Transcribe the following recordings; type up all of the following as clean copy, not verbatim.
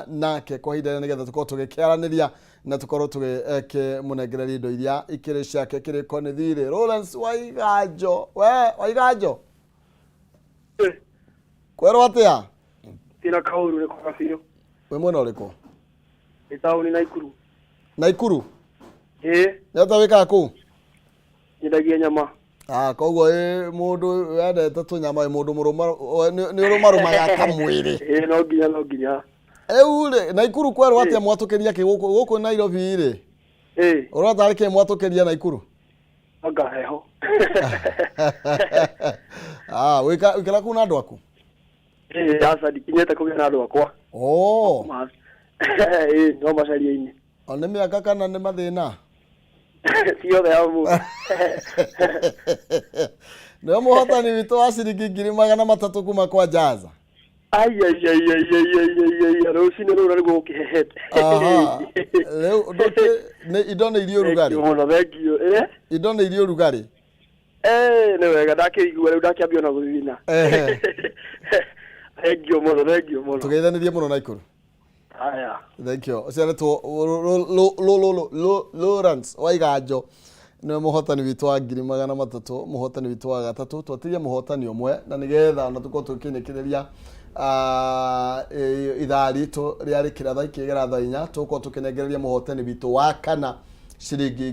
nake kwa hida nigetha tukorwo tugikiaraniria na tukorwo tugike munengereri indo iria ikiri ciake kiriko ni thiri. Lawrence Waiganjo, Waiganjo kwero atia tina kauru ni kwa biyo we mwena uriko itauni Naikuru nyata wika ku nyendagia nyama koguo mundu wendete tunyama mundu muruma ni urumarumaga kamwiri no nginya ule Naikuru kwero atia mwatukiria kiguku guku Nairobi ri urota rike mwatukiria Naikuru anga heho wikala kuna andu aku asa dikinyete kugia na andu akwa no macaria-ini one miaka kana ni mathina siothe amu no muhotani witu wa ciringi 300 kuma kwa Jaza rucini rå rä gå kä hehete indo nä irio rugari indo nä irio rugari nä wega ndakä igua rä u ndakä ambia ona gå thina thengio må no tå geithanirie må no Naikuru aya thengio ciaretwo Lawrence Waiganjo nä muhotani witu wa 300 muhotani witu wa gatatu twatiria muhotani umwe na nigetha na tuko tukinekereria idari to riari kiratha ikigera thainya tuko tukinegereria muhotani witu wa kana ciringi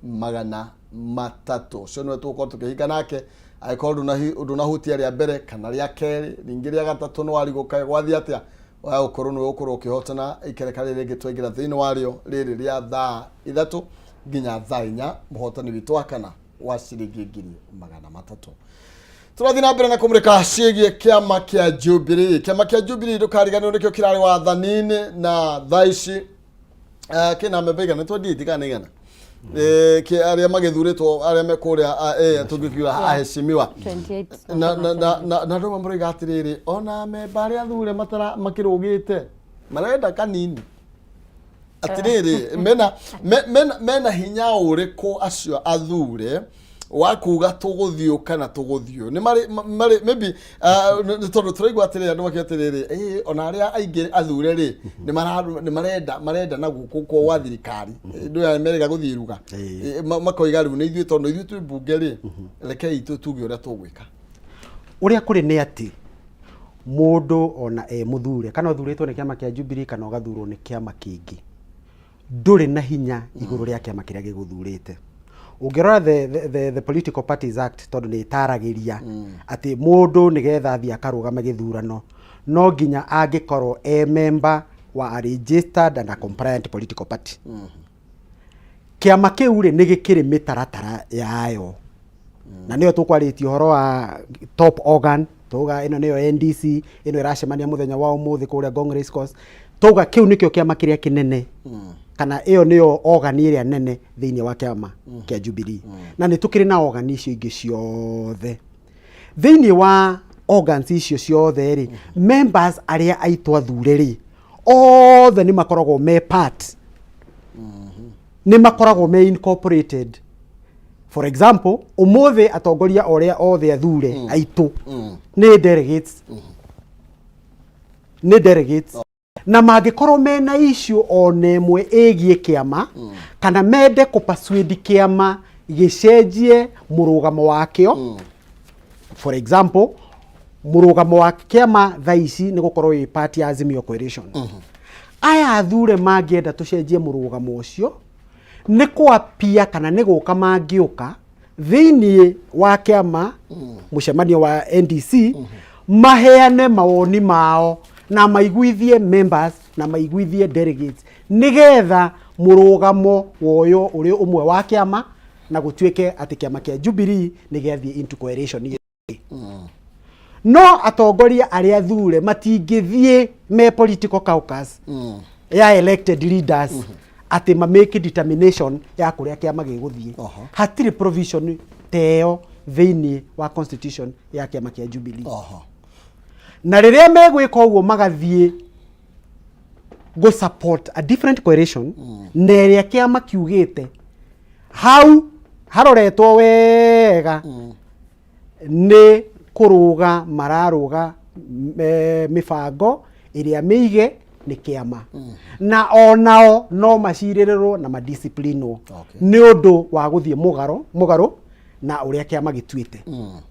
300 cio nwe tuko tukihinga nake aikorwo ndunahutia ria mbere kana ria keri ringi ria gatatu no wari gukae gwathi atia wa ukorwo no ukorwo ukihotana ikereka ringi twingira thiini wario riri ria thaa 3 nginya thaa 4 muhotani witu wa kana wa ciringi 300 turathi na mbere na kumurika ciĩgie kiama kia Jubilee. Kiama kia Jubilee ndukariganirwo nikio kirari wathanini na thaici kina mebega nĩ twenditi kana igana ke aria magithuritwo aria mekuria tungikiura aheshimiwa 28 na ndo mamuri gatiriri ona memba aria athure matara makirugite marenda kanini atiriri mena hinya uriko acio athure wakuga tuguthio kana tuguthio ni mari maybe tondu turaigwa atiriri andu makiatiriri ona aria aingi athure ri ni marenda na guko wa thirikari ndu ya merega guthiruga makoiga riu ni ithuĩ tondu ithuĩ twi bunge ri reke itu tuge uria tugwika uria kuri ni ati mundu ona muthure kana uthuritwo ni kiama kia Jubilee kana ugathurwo ni kiama kingi nduri na hinya iguru ria kiama kiria giguthurite ungirora the Political Parties Act tondu ni itaragiria ati mundu nigetha athia karugama githurano no nginya angikorwo member wa a registered and a compliant political party kiama kiu ri ni gikiri mitaratara yayo na niyo tukwarĩtie horo wa top organ tuga ino niyo NDC ino iracemania muthenya wa umuthi kuria Ngong Race Course tuga kiu nikio kiama kiria kinene kana iyo niyo organ iria nene thiini wa kiama kia Jubilee na ni tukiri na organ icio ingi ciothe thiini wa organs icio ciothe ri members aria aitwa thure ri othe ni makoragwo me part ni makoragwo me incorporated. For example, umuthi atongoria oria othe athure aitu ni delegates na mangikorwo mena issue onemwe egie kiama kana mende kupasuidi kiama gicenjie murugamo wakio. For example, murugamo wa kiama thaici ni gukorwo i party Azimio Coalition aya athure mangienda tucenjie murugamo ucio ni kwapia kana ni guka mangiuka thiini wa kiama mucemanio wa NDC maheane mawoni mao na maiguithie members na maiguithie delegates nigetha murugamo woyo uri umwe wa kiama na gutuike ati kiama kia Jubilee nigethi into coalition no atongoria aria thure matingithie me political caucus ya elected leaders ati ma make determination ya kuria kiama giguthie hatiri provision teo thiini wa constitution ya kiama kia Jubilee na riria megwika uguo magathie go support a different coalition neria kiama kiugite hau haroretwo wega ni kuruga mararuga mibango iria meige nĩ kĩama na onao no macirĩrĩrwo na madisciplinwo nĩ ũndũ wa gũthiĩ mũgarũ na ũrĩa kĩama gĩtuĩte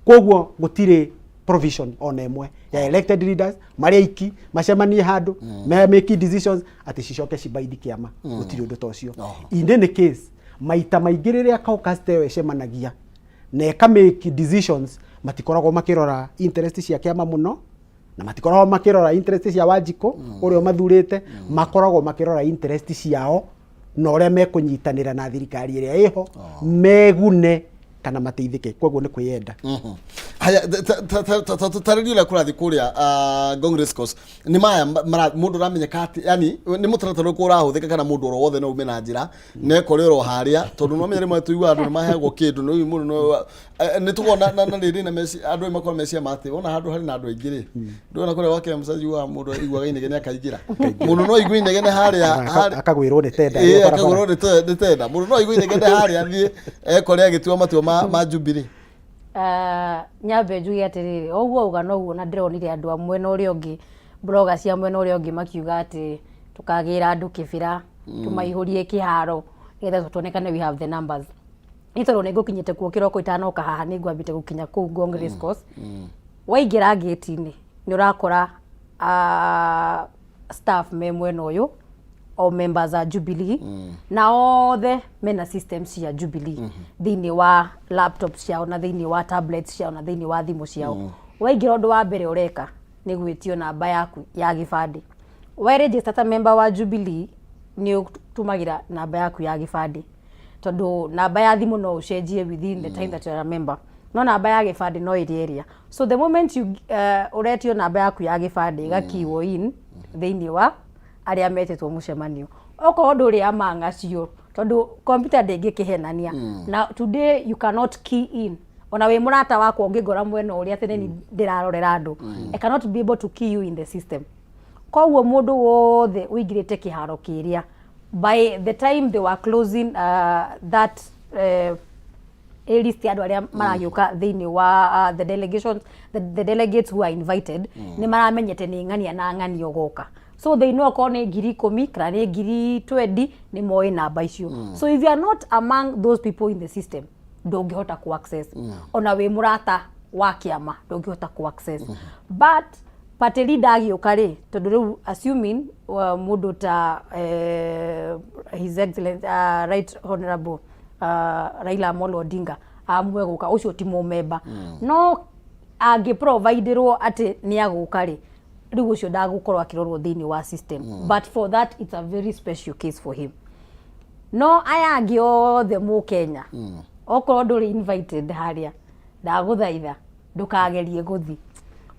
koguo gũtirĩ provision ona ĩmwe ya elected leaders marĩa iki macemanie handũ make decisions ati cicoke cibaidi kĩama gũtirĩ ũndũ ta ũcio in any case maita maingĩ rĩrĩa caucus ĩyo ĩcemanagia na make decisions matikoragwo makĩrora interest cia kĩama mũno na matikoragwo makĩrora interest cia Wanjikũ ũrĩa mathurĩte makoragwo makĩrora interest ciao na ũrĩa mekũnyitanĩra na thirikari ĩrĩa ĩho megune kana mateithike koguo nĩ kwĩyenda haya tarĩrio la kũrathi kũrĩa Congress course nĩ maya mũndũ ramenyeka atĩ yani nĩ mũtaratara ũrĩkũ ũrahũthĩka kana mũndũ o wothe no ume na njĩra na ekorerwo harĩa tondũ no menyere mwe tuigua andũ nĩ maheagwo kĩndũ no mũndũ no nĩ tũgona na rĩrĩ na meci andũ nĩ makorwo mecia mate ona handũ harĩ na andũ aingĩ rĩ ndona kũrĩa wake msaji wa mũndũ iguaga inegene akaingĩra mũndũ no igua inegene harĩa akagwĩrwo nĩ tenda akagwĩrwo nĩ tenda mũndũ no igua inegene harĩa athiĩ ekore agĩtua matua ma Jubilee nyambe njuge atiriri oguo uga noguo na ndironire andu amwe na uria ungi bloga cia amwe na uria ungi makiuga ati tukagira andu kibira tumaihurie kiharo nigetha tuonekane we have the numbers itoro ni gukinyite kuo kiroko itanoka haha ni ngwambite gukinya kuu Congress course waingira gate-ini ni urakora staff memwena uyu o members a Jubilee na othe mena systems cia Jubilee thini wa laptops ciao na thini wa tablets ciao na thini wa thimũ ciao waingira ũndũ wa mbere ureka nĩ gwĩtio namba yaku ya gĩbandĩ wa register ta member wa Jubilee ni utumagira namba yaku ya gĩbandĩ tondu namba ya thimũ no ucenjie within the time that you are a member no namba ya gĩbandĩ no area so the moment you uretio namba yaku ya gĩbandĩ gakiwo in thini wa aria metetwo mucemanio oko nduri amanga cio tondu computer ndĩngĩkĩhenania na today you cannot key in ona we murata wako ngĩgora mwena ũrĩa tene ndirarorera andu I cannot be able to key you in the system koguo mũndũ wothe uingirite kiharo kĩrĩa by the time they were closing that list ya andu aria maragĩuka thĩinĩ wa the delegations the delegates who are invited ni maramenyete ni ng'ania na ng'ania goka so they know ko ne ngiri 10 kana ne ngiri 20 ni moe namba icio so if you are not among those people in the system ndũngĩhota ku access ona we murata wa kiama ndũngĩhota ku access but party leader agĩuka rĩ tondu rĩu assuming mũndũ ta his excellence right honorable Raila Amolo Odinga amwe guka ucio ti member no angĩproviderwo atĩ nĩ agũka rĩ riu ucio ndagukorwo akirorwo thini wa system but for that it's a very special case for him no aya angĩ othe mu Kenya okorwo ndũrĩ invited haria ndagũthaitha ndukagerie guthi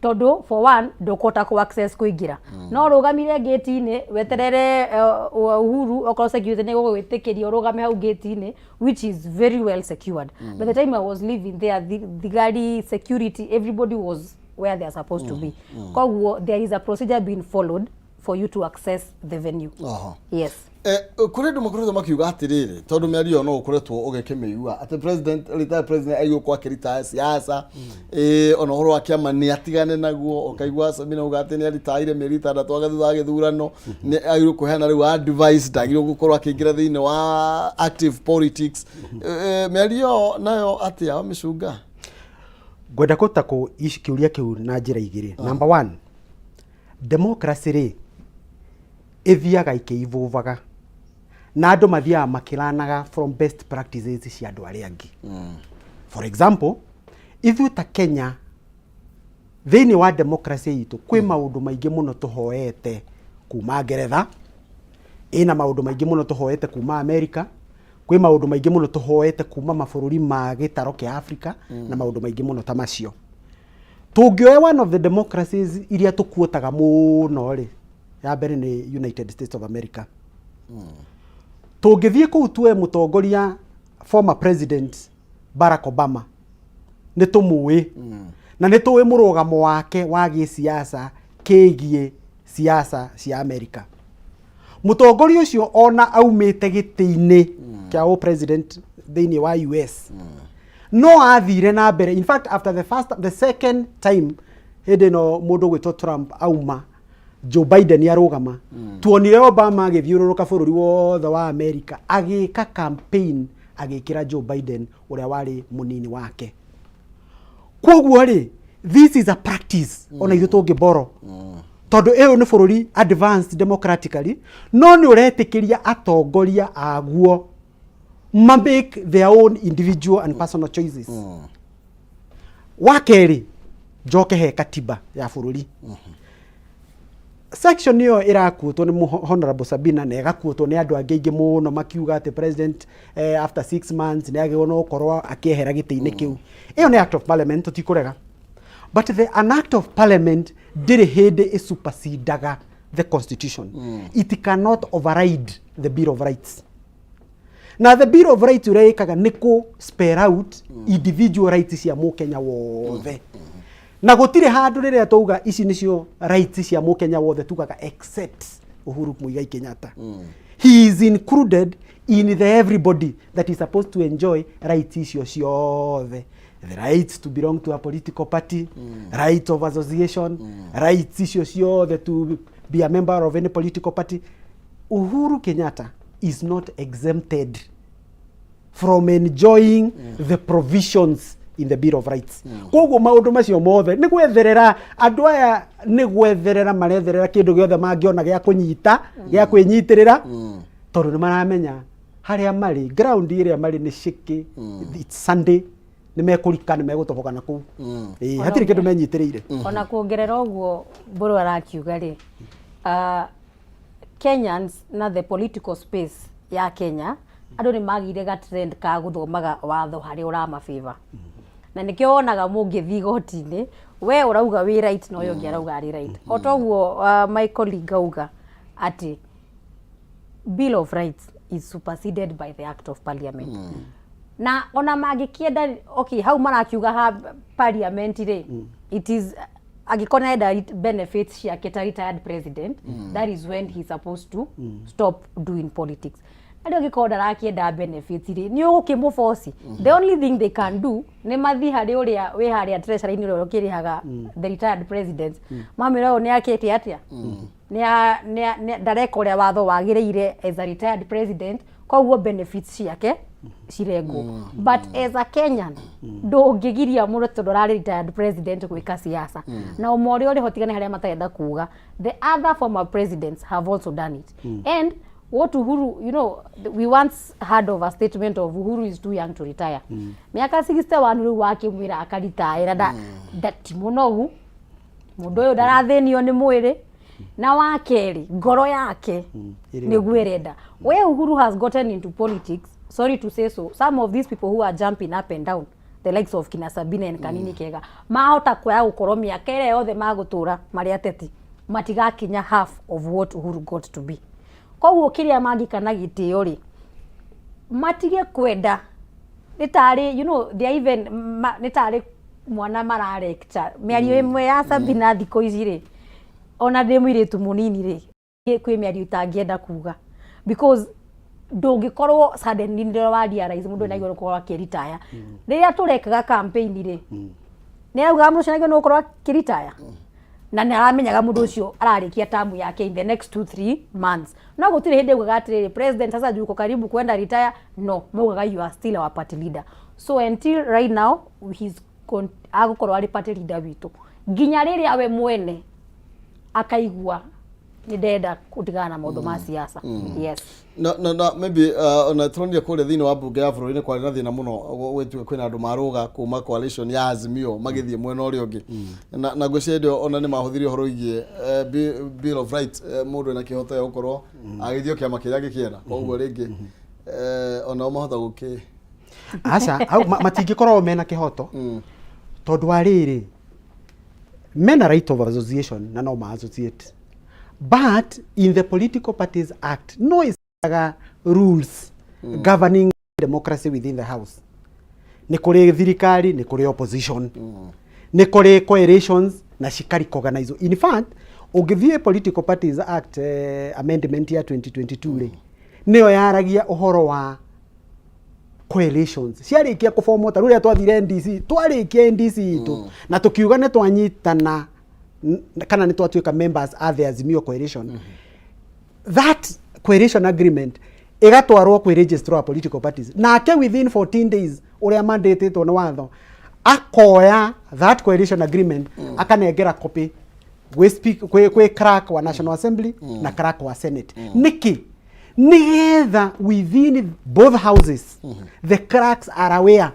tondu for one ndukota ku access kuingira no rugamire gate-ini weterere Uhuru okorwo security ni gugwitikiria rugame hau gate-ini which is very well secured by the time I was living there the gari security everybody was where they are supposed to be koguo there is a procedure being followed for you to access the venue yes kuri ndu makoretwo makiuga atiriri tondu mĩario no ukoretwo ugĩkĩmĩigua ati president retired president aigũkwo akĩrita siasa ona ũhoro wa kĩama nĩ atigane naguo ukaigua Sabina uga atĩ nĩ aritaire mĩeri 6 agathutha agĩthurano nĩ aigũkwo kũheana rĩu advice ndagĩrĩirwo gũkorwo akĩingĩra thĩinĩ wa active politics mĩario nayo atĩa wamĩcunga ngwenda kũta kũ kiuria kiu na njĩra igĩrĩ number 1 democracy rĩ ithiaga ikĩivuvaga na andũ mathiaga makĩranaga from best practices cia andũ arĩa angĩ for example ithuĩ ta Kenya thĩinĩ wa democracy itũ kwĩ maũndũ maingĩ mũno tũhoete kuma Ngeretha ina maũndũ maingĩ mũno tũhoete kuma America kwĩ maũndũ maingĩ mũno tũhoete kuma mabũrũri ma gĩtaro kĩa Africa na maũndũ maingĩ mũno ta macio tũngĩoya one of the democracies iria tũkuotaga mũno rĩ ya mbere ni United States of America tũngĩthiĩ kũu tuwe mũtongoria former president Barack Obama nĩ tũmũĩ na nĩ tũĩ mũrũgamo wake wa gĩsiasa kĩgiĩ siasa cia America mũtongoria ũcio ona aumĩte gĩtĩ-inĩ kĩa president thĩinĩ wa US no athire na mbere in fact after the second time hĩndĩ no mũndũ gwĩtwo Trump auma Joe Biden yarugama tuonire Obama agithiururuka bururi wothe wa America agika campaign agikira Joe Biden uria wari munini wake. Koguo ri this is a practice ona ithu tungiboro tondu eyo ni bururi advanced democratically no ni uretikiria atongoria aguo make their own individual and personal choices. Wakeri njoke he katiba ya bururi section niyo irakuotwo ni Honorable Sabina na igakuotwo ni andu angeige muno makiuga ati president after 6 months ni agirwo no korwa akiehera giti-ini kiu. Iyo ni act of parliament tutikurega, but an act of parliament ndiri hindi isupersedaga the constitution. It cannot override the bill of rights. Now the bill of rights ureikaga niko spell out individual rights cia mukenya wothe. Na gutire handu riria tuga ici nicio rights cia mukenya wothe tugaga except Uhuru Muigai Kenyatta. He is included in the everybody that is supposed to enjoy rights icio ciothe. The rights to belong to a political party, right of association, rights icio ciothe to be a member of any political party. Uhuru Kenyatta is not exempted from enjoying the provisions in the Bill of Rights. Koguo maundu macio mothe ni gwetherera andu aya ni gwetherera maretherera kindu giothe mangiona gia kunyita gia kwinyitirira tondu ni maramenya haria mari ground iria mari ni shiki. It's Sunday ni mekurika ni megutoboka na ku hatiri kindu menyitiriire ona kuongerera uguo mburu arakiuga ri Kenyans na the political space ya Kenya andu ni magire ga trend ka guthomaga watho hari urama favor na nikio onaga mungithi goti-ini we urauga wi right no yo ngiarauga ari right otoguo my colleague auga ati Bill of Rights is superseded by the Act of Parliament. Na ona magikienda okay hau marakiuga ha parliament ri it is agikona eda benefits cia keta retired president that is when he's supposed to stop doing politics. Ado gikoda rakienda benefits ri ni ukimuforce the only thing they can do ni mathi hari uria we hari treasury ni ro kirihaga the retired president mamira ni akete atia ni dareka uria watho wagireire as a retired president koguo benefits ciake cirengwo but as a Kenyan ndungigiria mundu tondu rari retired president gwika siasa na umori uri hotigane haria matayenda kuga the other former presidents have also done it and what Uhuru, you know, we once heard of a statement of Uhuru is too young to retire. Miaka 61 riu wake mwira akaritire that munogu mundu uyu ndarathenio ni mwiri na wakeri ngoro yake ni gwirenda. Where Uhuru has gotten into politics, sorry to say so, some of these people who are jumping up and down, the likes of Kina Sabina and Kanini Kega, mahota kwa gukoro miaka ire yothe magutura mari ateti matigakinya half of what Uhuru got to be. Koguo kiria magikana gitio ri matige kwenda nitari you know they even nitari mwana mara lecture miario imwe ya Sabina thiko ici ri ona ndimwiritu munini ri kwi miario tangienda kuga because ndungikorwo suddenly ndiro wa realize mundu na igoro kwa kiritaya riria turekaga campaign ri ni auga mundu cio no korwa kiritaya na naramenyaga mundu ucio ararikia tamu yake in the next 2-3 months no gutire hindi ugaga atiri president sasa juko karibu kwenda retire no mugaga you are still our party leader so until right now he's agukorwo ari party leader witu ginya riria we mwene akaigua ni ndenda kutigana maundu ma siasa yes no maybe ona tronia kule thini wa bunge ya bururi ni kwari na thina muno wetu kwina andu maruga kuma coalition ya Azimio magithie mwena uri ungi na gwiciendio ona ni mahuthirio horo igie Bill of Rights mundu na kihoto ya gukorwo agithio kiama kiria gikienda koguo ringi ona mahota guki aca au matingikorwo mena kihoto tondu ariri mena right of association na no ma associate. But in the Political Parties Act, no is rules governing democracy within the house. Ni kuri thirikari, ni kuri opposition, ni kuri coalitions na shikari organize. In fact, ugithie Political Parties Act amendment ya 2022 ri niyo yaragia uhoro wa coalitions. Ciarikia kuform ta ruria twathire NDC, twarikia NDC itu na tukiuga ne twanyitana kana nĩ twatuĩka members a the Azimio coalition, that coalition agreement igatwarwo kwĩ registrar wa political parties, nake within 14 days ũrĩa mandatetwo nĩ watho akoya that coalition agreement akanengera copy gwĩ crack wa National Assembly na crack wa Senate. Niki nigetha within both houses the cracks are aware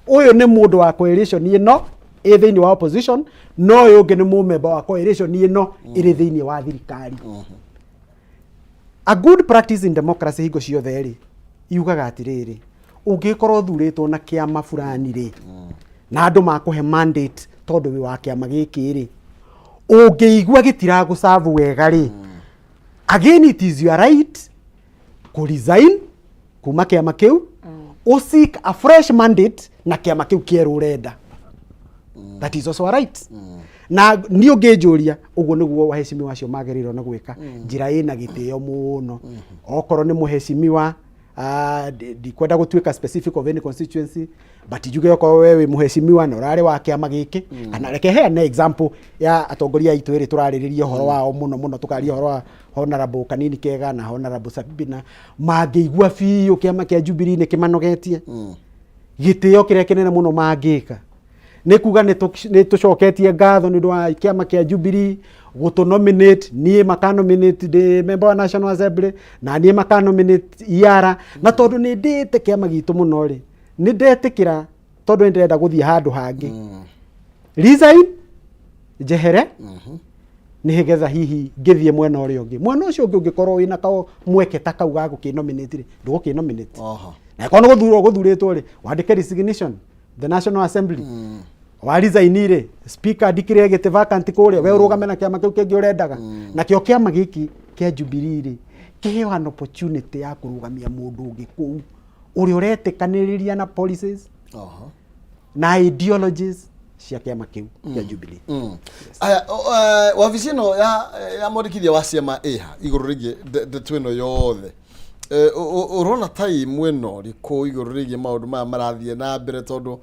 ũyũ nĩ mũndũ wa coalition ĩno ĩ thĩinĩ wa opposition, no ũyũ ũngĩ nĩ mũmemba wa coalition ĩno ĩrĩ thĩinĩ wa thirikari. A good practice in democracy hingo ciothe rĩ yugaga atĩrĩrĩ, ũngĩkorwo thurĩtwo na kĩama fulani rĩ na andũ makũhe mandate tondũ wĩ wa kĩama gĩkĩ rĩ, ũngĩigua gĩtiragũserve wega rĩ, again it is your right ku resign kuma kĩama kĩu, seek a fresh mandate na kĩama kĩu kĩerũ ũrenda. That is also a right. Na niĩ ũngĩnjũria ũguo nĩguo wahecimiwa acio magĩrĩirwo nĩ gwĩka, njĩra ĩna gĩtĩo mũno. Okorwo nĩ mũhecimiwa ndikwenda gũtuĩka specific of any constituency, but juge okorwo wewe wĩ mũhecimiwa na ũrarĩ wa kĩama gĩkĩ, kana reke heane example ya atongoria aitũ erĩ tũrarĩrĩria ũhoro wao mũno tũkaria ũhoro wa Honorable Kanini Kega na Honorable Sabina, mangĩigua biũ kĩama kĩa Jubilee nĩ kĩmanogetie gĩtĩo kĩrĩa kĩnene mũno mangĩka nĩ kuga nĩ tũcoketie ngatho nĩ ũndũ wa kĩama kĩa Jubilee gũtũ nominate, niĩ makanominate the member wa National Assembly na niĩ makanominate Iara, na tondũ nĩ ndĩte kĩama gitũ mũno rĩ, nĩ ndetĩkĩra tondũ nĩ ndĩrenda gũthiĩ handũ hangĩ resign njehere nigetha hihi ngĩthiĩ mwena ũrĩa ũngĩ. Mwena ũcio ũngĩ ũngĩkorwo wĩna kao mweke ta kau ga gũkĩnominate rĩ, ndũgũkĩnominate. Na kono gũthurĩtwo rĩ, wandĩke resignation the National Assembly, wa resign rĩ, speaker declare gĩtĩ vacant kũrĩa, we ũrũgame na kĩama kĩu kĩngĩ ũrendaga. Na kĩo kĩama gĩkĩ kĩa Jubilee rĩ, kĩheo an opportunity ya kũrũgamia mũndũ ũngĩ kũu ũrĩa ũretĩkanĩrĩria na policies na ideologies cia kĩama kĩu kĩa Jubilee. Aya wabici ĩno ya mwandĩkithia wa ciama ĩha igũrũ rĩgiĩ ndeto ĩno yothe, urona time ĩno rĩkũ igũrũ rĩgiĩ maũndũ maya marathiĩ na mbere, tondũ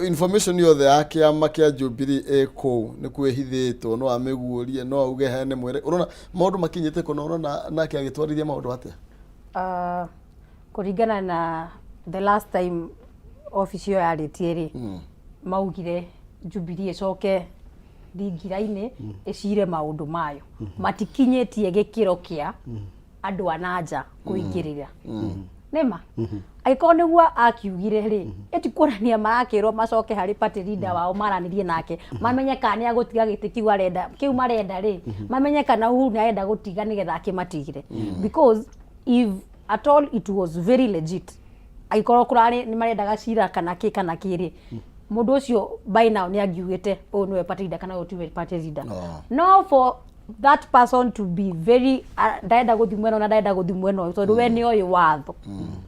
information yothe ya kĩama kĩa Jubilee ĩkũu nĩ kwĩhithĩtwo, no amĩguũrie, no auge hene mwere. Urona maũndũ makinyĩte kũ, na urona nake agĩtwarithia maũndũ atĩa? Kũringana na the last time office yo yarĩtie rĩ, maugire Jubilee ĩcoke thingira-inĩ ĩcire maũndũ mayo, matikinyĩtie gĩkĩro kĩa andũ ananja kũingĩrĩra. Nĩma agĩkorwo nĩguo akiugire rĩ, ĩtikuonania marakĩrwo macoke harĩ party leader wao maranĩrie nake, mamenye kana nĩ agũtiga gĩtĩ kĩu marenda rĩ, mamenye kana Uhuru nĩ arenda gũtiga nĩgetha akĩmatigire. Because if at all it was very legit, agĩkorwo kũrarĩ nĩ marendaga cira kana kĩrĩ, mũndũ ũcio by now nĩ angiugĩte ũyũ nĩwe party leader kana ũyũ tiwe party leader. No for that person to be very ndaenda gũthi mwena na ndaenda gũthi mwena ũyũ, tondũ we nĩ ũyũ watho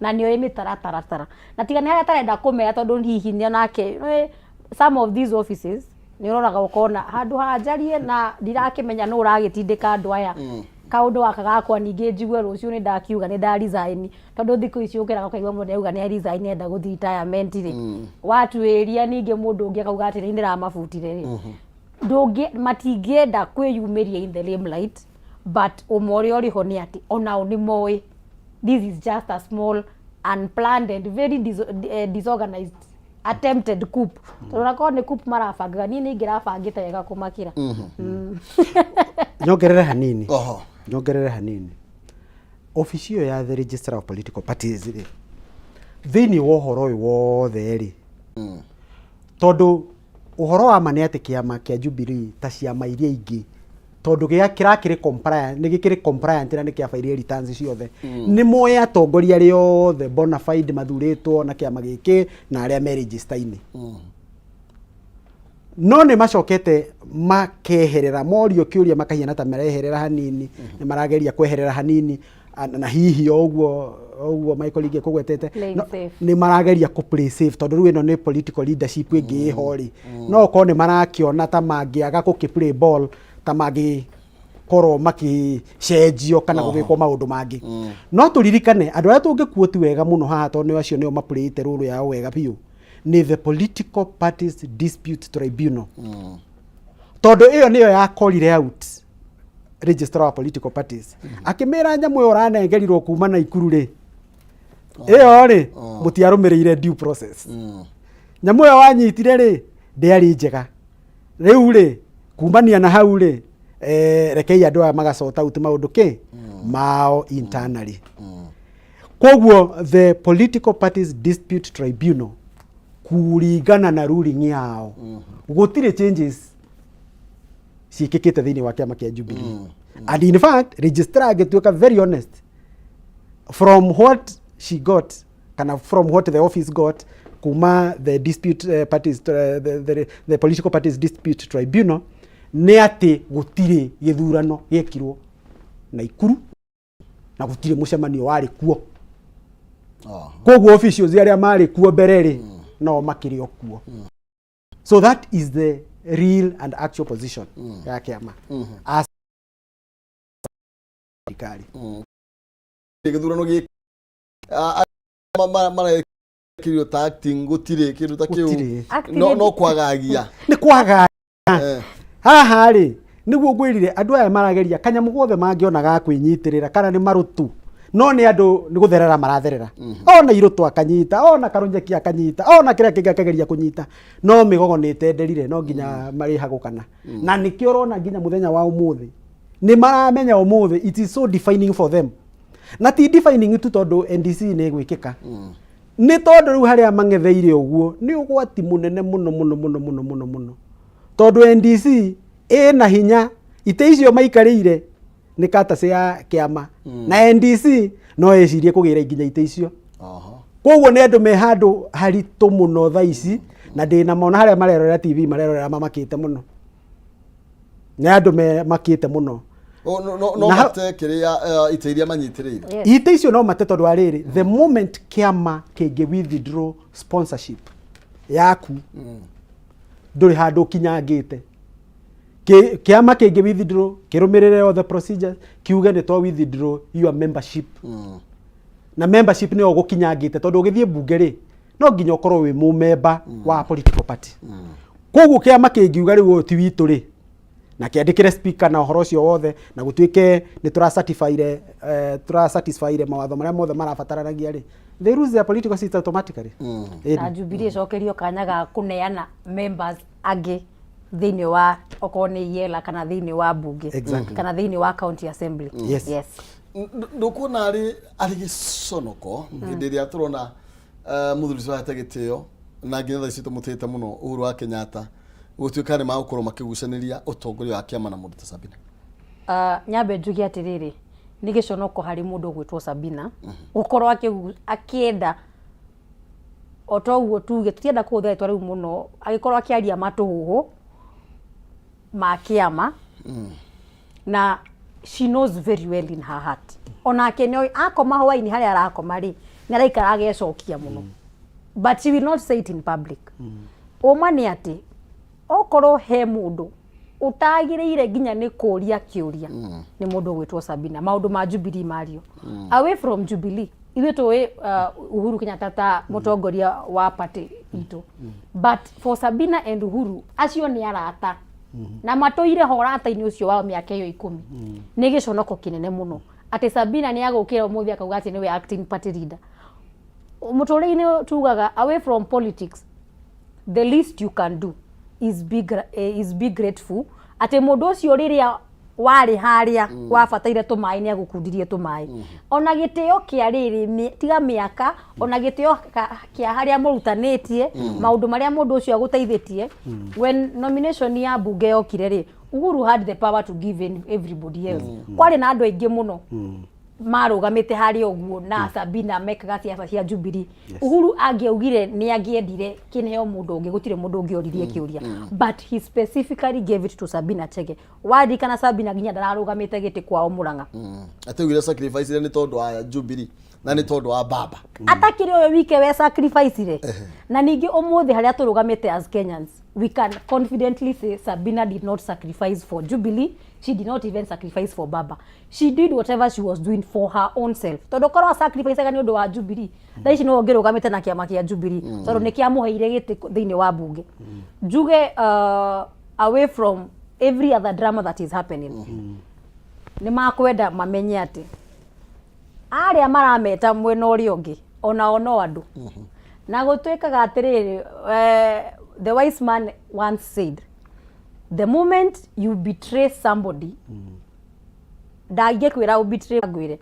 na nĩ ũyũ mĩtaratara, na tiga nĩ arĩa atarenda kũmera tondũ hihi nĩ nake some of these offices nĩ ũroraga ũkona handũ hanjarie na ndirakĩmenya nũ ũragĩtindĩka andũ aya kaũndũ gaka gakwa ningĩ njigue rũciũ nĩ ndakiuga nĩ nda resign, tondũ thikũ ici ũkĩraga ũkaigua mũndũ auga nĩ resign enda gũthi retirement rĩ, watuĩria ningĩ mũndũ ũngĩ akauga atĩ nĩ ndĩramabutire rĩ, matingĩenda kwĩyumĩria in the limelight, but ũmwe ũrĩa ũrĩho nĩ atĩ onao nĩ moĩ this is just a small unplanned and very disorganized attempted coup. Tũrakorwo nĩ coup marabanga, niĩ nĩ ingĩrabangĩte wega kũmakĩra. Nyongerere hanini ofisi ĩyo ya the registrar of political parties rĩ, thĩinĩ wa ũhoro ũyũ wothe rĩ, tondũ ũhoro wa ma nĩ atĩ kĩama kĩa Jubilee ta ciama iria ingĩ, tondũ kĩrakĩrĩ compliant, nĩ gĩkĩrĩ compliant na nĩ kĩabairie returns ciothe, nĩ moe atongoria arĩa othe bona fide mathurĩtwo na kĩama gĩkĩ na arĩa me register-inĩ. No nĩ macokete makeherera, morio kĩũria makahiana ta mareherera hanini, nĩ marageria kweherera hanini, na hihi ũguo Michael Ige kũgwetete nĩ marageria ku play safe, tondũ rĩu ĩno nĩ political leadership ĩngĩ ĩho rĩ, no korwo nĩ marakĩona ta mangĩaga gũkĩ play ball, ta mangĩkorwo makĩcenjio kana gũgĩkwo maũndũ mangĩ. No tũririkane andũ arĩa tũngĩkuoti wega mũno haha, tondũ acio nĩo maplayĩte rũrũ yao wega biũ, nĩ the Political Parties Dispute Tribunal. tondu iyo niyo yakorire out registrar wa political parties akimira nyamu yo ranengerirwo kuma na ikuru ri iyo ri mutiarumirire due process nyamu yo wanyitire ri ndiari njega riu ri kumania na hau ri rekei andu aya magacota uti maundu ki mao internally koguo the political parties dispute tribunal kuringana na ruling yao gutire changes ciikikite thiini wa kiama kia Jubilee and in fact registrar agituika very honest from what she got kana from what the office got kuma the dispute parties the political parties dispute tribunal ni ati gutire githurano gekirwo na ikuru na gutire mucemanio wari kuo koguo officials aria mari kuo bereri no makiri okuo so that is the real and actual position ya kiama as serikali githurano gi mara kirio ta acting gutire kindu ta kiu no kwagagia ni kwagagia haha ri niguo ngwirire andu aya marageria kanyamu gothe mangiona ga kwinyitirira kana ni marutu no ni andu ni gutherera maratherera ona irutu akanyita ona karunjeki akanyita ona kiria kingi akageria kunyita no migogo ni tenderire no nginya mari hagukana na nikio urona nginya muthenya wa umuthi ni maramenya umuthi it is so defining for them na ti defining tu tondu NDC ni gwikika ni tondu riu haria mangetheire uguo ni ugwati munene muno tondu NDC na hinya ite icio maikarire ni katase ya kiama na NDC no ecirie kugira nginya ite icio koguo ni andu me handu haritu muno thaici na ndina mona haria marerorera TV marerorera mamakite muno ni andu me makite muno no mate kiria ite iria manyitirire ite icio no mate tondu ariri the moment kiama kingi withdraw sponsorship yaku nduri handu kinyangite kiama kingi withdraw kirumirire all the procedures kiuge ni to withdraw your membership na membership ni ogukinyangite tondu ugithie bunge ri no nginya ukorwo wi mu member wa political party koguo kiama kingiuga riu ti witu ri na kiandikire speaker na uhoro cio wothe na gutuike ni turasatisfyire mawatho maria mothe marabataranagia ri they lose their political seats automatically na Jubilee cokerio kanya ga kuneana members agi thiini wa okoni yela kana thiini wa bunge kana thiini wa county assembly yes ndukuna ari giconoko ngidiria turona muthuri wa tegitio na nginya thaici tumutite muno Uhuru wa Kenyatta gutuika ni magukorwo makigucaniria utongoria wa kiama na mundu ta Sabina nyambe njugi atiriri ni giconoko hari mundu gwitwo Sabina gukorwo akienda otoguo tuge tutienda kuthira twari muno agikorwo akiaria matuhuhu ma kiama na she knows very well in her heart ona kenyo akoma hwaini hari arakoma ri ni araikara agecokia muno but she will not say it in public omani ati okoro he mundu utagiriire nginya ni kuria kiuria ni mundu gwitwo Sabina maundu ma Jubilee mario away from Jubilee ithu tuwe Uhuru Kenyatta ta mutongoria wa party itu but for Sabina and Uhuru acio ni arata na matoire horata-ini ucio wa miaka iyo 10 ni giconoko kinene muno ati Sabina ni agukira umuthi akauga ati niwe acting party leader muturire-ini tugaga away from politics the least you can do is be grateful ati mundu ucio riria wari haria wabataire tumai ni agukundirie tumai ona gitio kia riri tiga miaka ona gitio kia haria murutanitie maundu maria mundu ucio aguteithitie when nomination ya bunge yokire ri Uhuru had the power to give in everybody else kwari na andu aingi muno marugamite hari oguo na Sabina mekaga siasa cia Jubilee Uhuru angiaugire ni angiendire kineo mundu ungi gutire mundu ungi oririe kiuria but he specifically gave it to Sabina Chege wadi kana Sabina ginya ndararugamite giti kwao Muranga atugire sacrifice ni tondu wa Jubilee na ni tondu wa baba atakire oyo wike we sacrifice ire na ningi umuthi haria turugamite as Kenyans we can confidently say Sabina did not sacrifice for Jubilee she did not even sacrifice for baba she did whatever she was doing for her own self tondu korwo sacrifice gani undu wa Jubilee thaici no ngirugamite na kiama kia Jubilee tondu ni kiamuheire giti thiini wa bunge juge away from every other drama that is happening ni makwenda mamenye ati aria marameta mwena uria ungi ona no andu na gutwikaga atiriri the wise man once said the moment you betray somebody ndangĩkwĩra ubetray ngwire